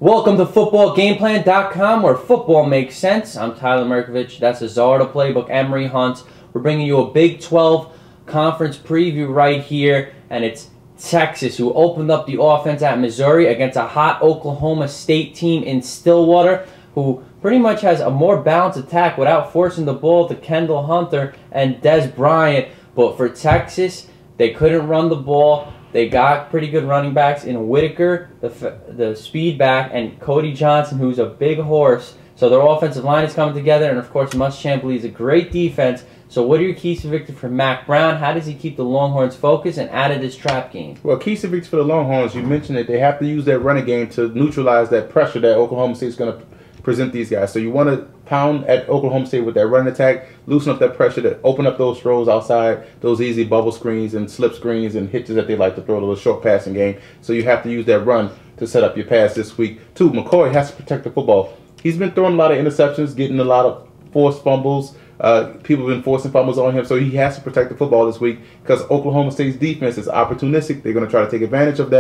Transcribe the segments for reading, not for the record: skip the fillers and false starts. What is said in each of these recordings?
Welcome to footballgameplan.com, where football makes sense. I'm Tyler Merkovich. That's Azarda Playbook, Emery Hunt. We're bringing you a Big 12 conference preview right here, and it's Texas, who opened up the offense at Missouri against a hot Oklahoma State team in Stillwater, who pretty much has a more balanced attack without forcing the ball to Kendall Hunter and Des Bryant. But for Texas, they couldn't run the ball. They got pretty good running backs in Whitaker, the speed back, and Cody Johnson, who's a big horse. So their offensive line is coming together, and of course, Muschamp leads a great defense. So what are your keys to victory for Mac Brown? How does he keep the Longhorns focused and out of this trap game? Well, keys to victory for the Longhorns, you mentioned that they have to use that running game to neutralize that pressure that Oklahoma State is going to present these guys. So you want to pound at Oklahoma State with that running attack, loosen up that pressure to open up those throws outside, those easy bubble screens and slip screens and hitches that they like to throw, a little short passing game. So you have to use that run to set up your pass this week. Two, McCoy has to protect the football. He's been throwing a lot of interceptions, getting a lot of forced fumbles. People have been forcing fumbles on him, so he has to protect the football this week because Oklahoma State's defense is opportunistic. They're going to try to take advantage of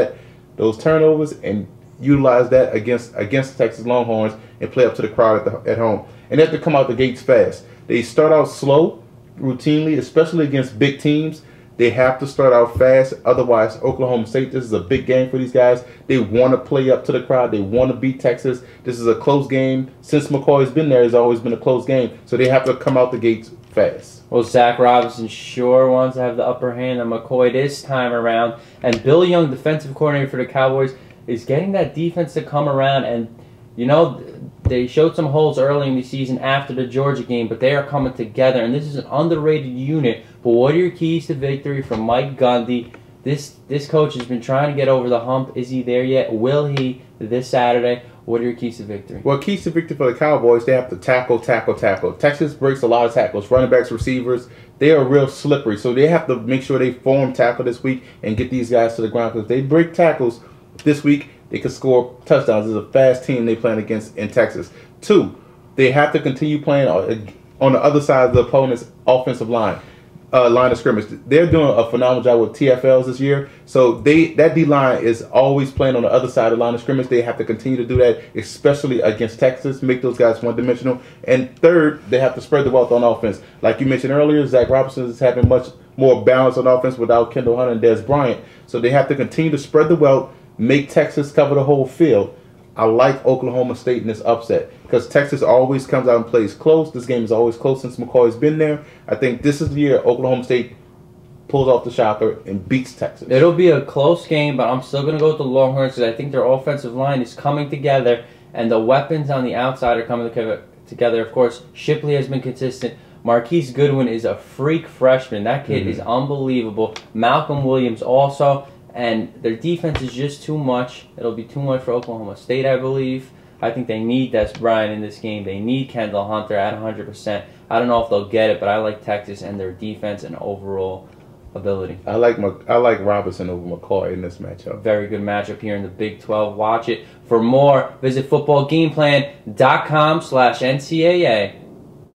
those turnovers, and utilize that against the Texas Longhorns and play up to the crowd at home. And they have to come out the gates fast. They start out slow, routinely, especially against big teams. They have to start out fast. Otherwise, Oklahoma State, this is a big game for these guys. They want to play up to the crowd. They want to beat Texas. This is a close game. Since McCoy's been there, it's always been a close game. So they have to come out the gates fast. Well, Zach Robinson sure wants to have the upper hand on McCoy this time around. And Bill Young, defensive coordinator for the Cowboys, is getting that defense to come around. And, you know, they showed some holes early in the season after the Georgia game, but they are coming together. And this is an underrated unit. But what are your keys to victory from Mike Gundy? This coach has been trying to get over the hump. Is he there yet? Will he this Saturday? What are your keys to victory? Well, keys to victory for the Cowboys, they have to tackle. Texas breaks a lot of tackles. Running backs, receivers, they are real slippery. So they have to make sure they form tackle this week and get these guys to the ground. Because if they break tackles this week, they could score touchdowns. It's a fast team they playing against in Texas. Two, they have to continue playing on the other side of the opponent's offensive line of scrimmage. They're doing a phenomenal job with TFLs this year. So that D-line is always playing on the other side of the line of scrimmage. They have to continue to do that, especially against Texas, make those guys one-dimensional. And third, they have to spread the wealth on offense. Like you mentioned earlier, Zach Robinson is having much more balance on offense without Kendall Hunter and Des Bryant. So they have to continue to spread the wealth, make Texas cover the whole field. I like Oklahoma State in this upset because Texas always comes out and plays close. This game is always close since McCoy's been there. I think this is the year Oklahoma State pulls off the shocker and beats Texas. It'll be a close game, but I'm still going to go with the Longhorns because I think their offensive line is coming together and the weapons on the outside are coming together. Of course, Shipley has been consistent. Marquise Goodwin is a freak freshman. That kid is unbelievable. Malcolm Williams also. And their defense is just too much. It'll be too much for Oklahoma State, I believe. I think they need Des Bryant in this game. They need Kendall Hunter at 100%. I don't know if they'll get it, but I like Texas and their defense and overall ability. I like Robinson over McCoy in this matchup. Very good matchup here in the Big 12. Watch it. For more, visit footballgameplan.com/NCAA.